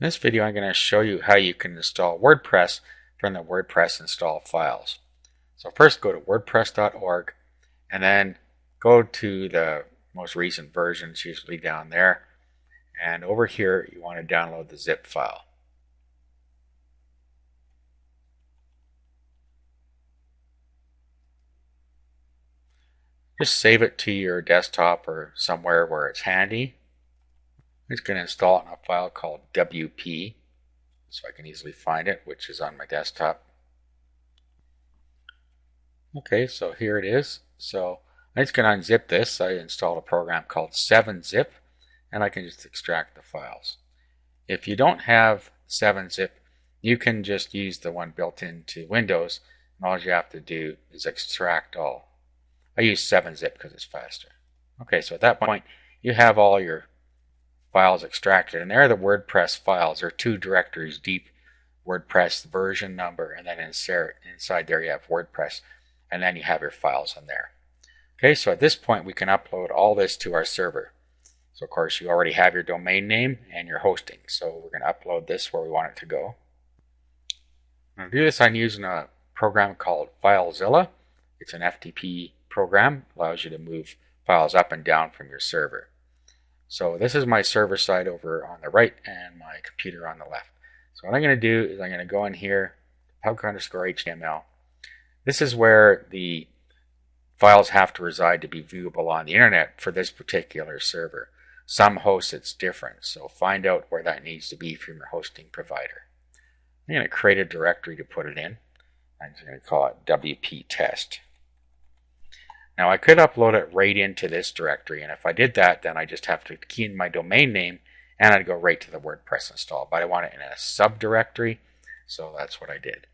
In this video, I'm going to show you how you can install WordPress from the WordPress install files. So first go to wordpress.org and then go to the most recent versions, usually down there. And over here, you want to download the zip file. Just save it to your desktop or somewhere where it's handy. I'm just going to install it in a file called WP so I can easily find it, which is on my desktop. Okay, so here it is. So I'm just going to unzip this. I installed a program called 7-zip and I can just extract the files. If you don't have 7-zip, you can just use the one built into Windows, and all you have to do is extract all. I use 7-zip because it's faster. Okay, so at that point you have all your files extracted, and there are the WordPress files. There are two directories: deep WordPress version number, and then inside there you have WordPress, and then you have your files in there. Okay, so at this point we can upload all this to our server. So of course you already have your domain name and your hosting, so we're going to upload this where we want it to go. To do this, I'm using a program called FileZilla. It's an FTP program, allows you to move files up and down from your server. So this is my server side over on the right and my computer on the left. So what I'm going to do is I'm going to go in here, pub_html. This is where the files have to reside to be viewable on the internet for this particular server. Some hosts it's different, so find out where that needs to be from your hosting provider. I'm going to create a directory to put it in. I'm just going to call it WP test. Now I could upload it right into this directory, and if I did that, then I just have to key in my domain name and I'd go right to the WordPress install. But I want it in a subdirectory, so that's what I did.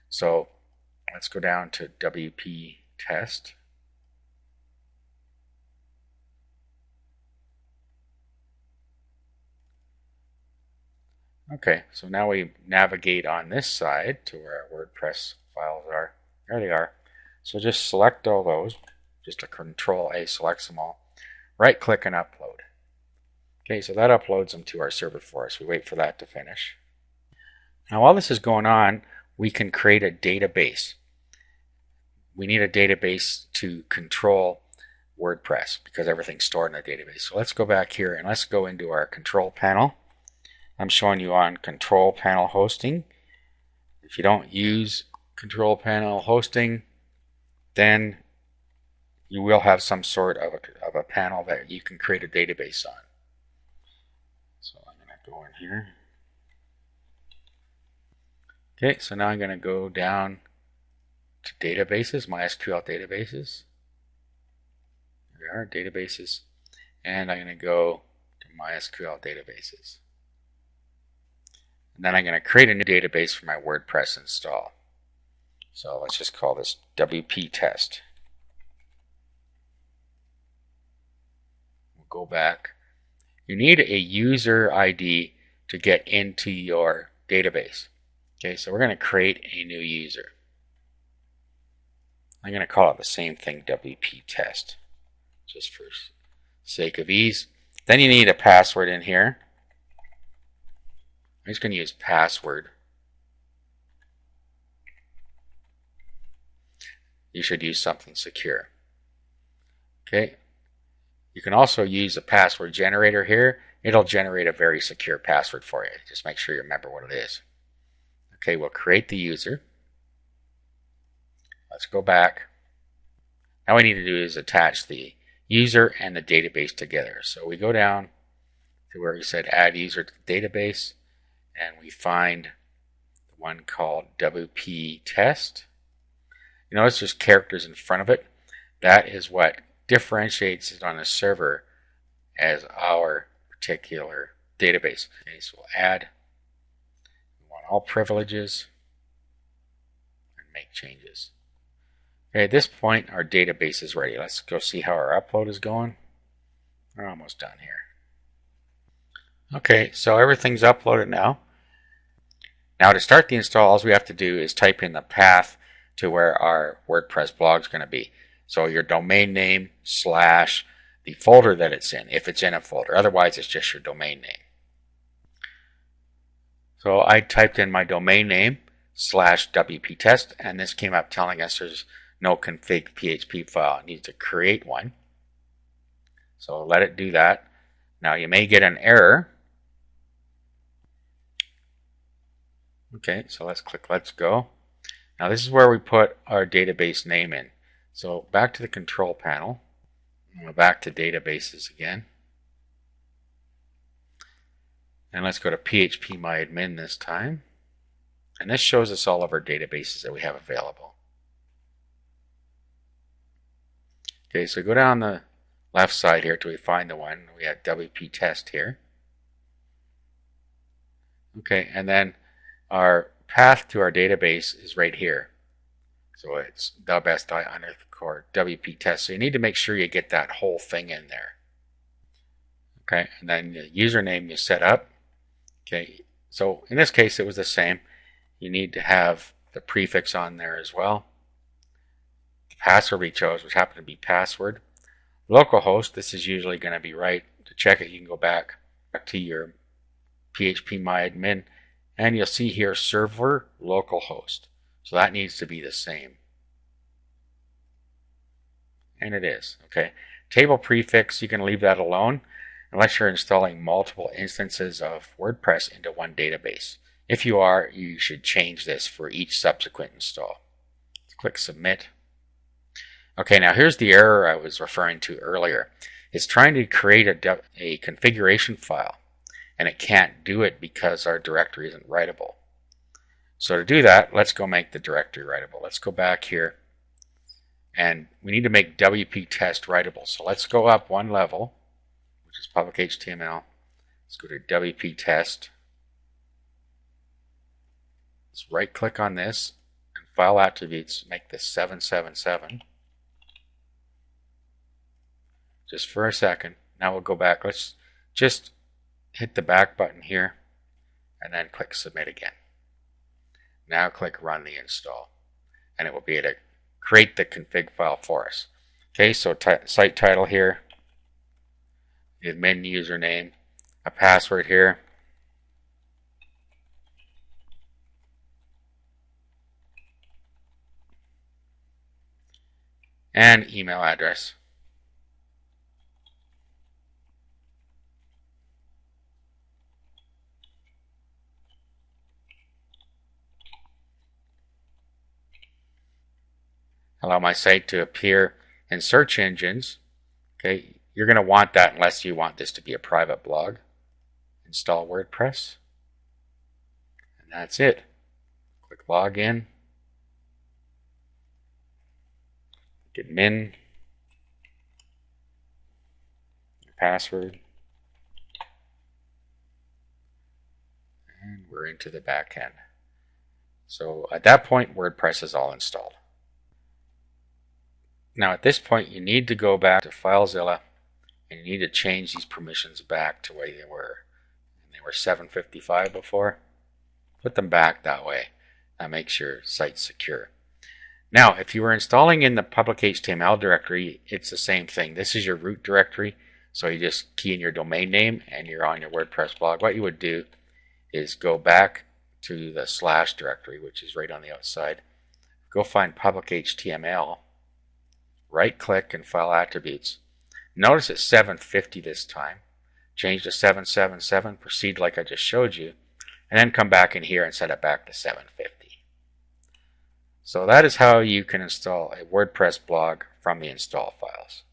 So let's go down to WP test. Okay, so now we navigate on this side to where our WordPress files are. There they are. So just select all those. Just a Control-A selects them all. Right click and upload. Okay, so that uploads them to our server for us. We wait for that to finish. Now while this is going on, we can create a database. We need a database to control WordPress because everything's stored in a database. So let's go back here and let's go into our control panel. I'm showing you on control panel hosting. If you don't use control panel hosting, then you will have some sort of a panel that you can create a database on. So I'm going to go in here. Okay, so now I'm going to go down to databases, MySQL databases. There we are, databases. And I'm going to go to MySQL databases. And then I'm going to create a new database for my WordPress install. So let's just call this WP test. Go back. You need a user ID to get into your database. Okay, so we're going to create a new user. I'm going to call it the same thing, WP test, just for sake of ease. Then you need a password in here. I'm just going to use password. You should use something secure. Okay. You can also use a password generator here. It'll generate a very secure password for you. Just make sure you remember what it is. Okay, we'll create the user. Let's go back. Now what we need to do is attach the user and the database together. So we go down to where we said add user to the database, and we find the one called WP test. You notice there's characters in front of it. That is what differentiates it on a server as our particular database. Okay, so we'll add, we want all privileges, and make changes. Okay, at this point our database is ready. Let's go see how our upload is going. We're almost done here. Okay, so everything's uploaded now. Now to start the install, all we have to do is type in the path to where our WordPress blog is going to be. So your domain name / the folder that it's in, if it's in a folder. Otherwise, it's just your domain name. So I typed in my domain name /wp-test, and this came up telling us there's no config PHP file. It needs to create one. So let it do that. Now you may get an error. Okay, so let's click Let's Go. Now this is where we put our database name in. So back to the control panel. We're back to databases again. And let's go to phpMyAdmin this time. And this shows us all of our databases that we have available. Okay, so go down the left side here till we find the one. We have WP test here. Okay, and then our path to our database is right here. So it's the_WP test. So you need to make sure you get that whole thing in there. Okay, and then the username you set up. Okay, so in this case it was the same. You need to have the prefix on there as well. The password we chose, which happened to be password. Localhost, this is usually going to be right. To check it, you can go back to your phpMyAdmin, and you'll see here server localhost. So that needs to be the same. And it is. Okay. Table prefix, you can leave that alone unless you're installing multiple instances of WordPress into one database. If you are, you should change this for each subsequent install. Let's click Submit. Okay, now here's the error I was referring to earlier. It's trying to create a configuration file, and it can't do it because our directory isn't writable. So to do that, let's go make the directory writable. Let's go back here, and we need to make WP test writable. So let's go up one level, which is public HTML. Let's go to WP test. Let's right click on this and file attributes, make this 777. Just for a second. Now we'll go back. Let's just hit the back button here and then click Submit again. Now click Run the install, and it will be able to create the config file for us. Okay, so site title here, the admin username, a password here, and email address. Allow my site to appear in search engines. Okay, you're going to want that unless you want this to be a private blog. Install WordPress. And that's it. Click Login. Admin. Password. And we're into the back end. So at that point, WordPress is all installed. Now at this point, you need to go back to FileZilla, and you need to change these permissions back to where they were. They were 755 before. Put them back that way. That makes your site secure. Now, if you were installing in the public HTML directory, it's the same thing. This is your root directory, so you just key in your domain name and you're on your WordPress blog. What you would do is go back to the / directory, which is right on the outside. Go find public HTML. Right click and file attributes. Notice it's 750 this time. Change to 777, proceed like I just showed you, and then come back in here and set it back to 750. So that is how you can install a WordPress blog from the install files.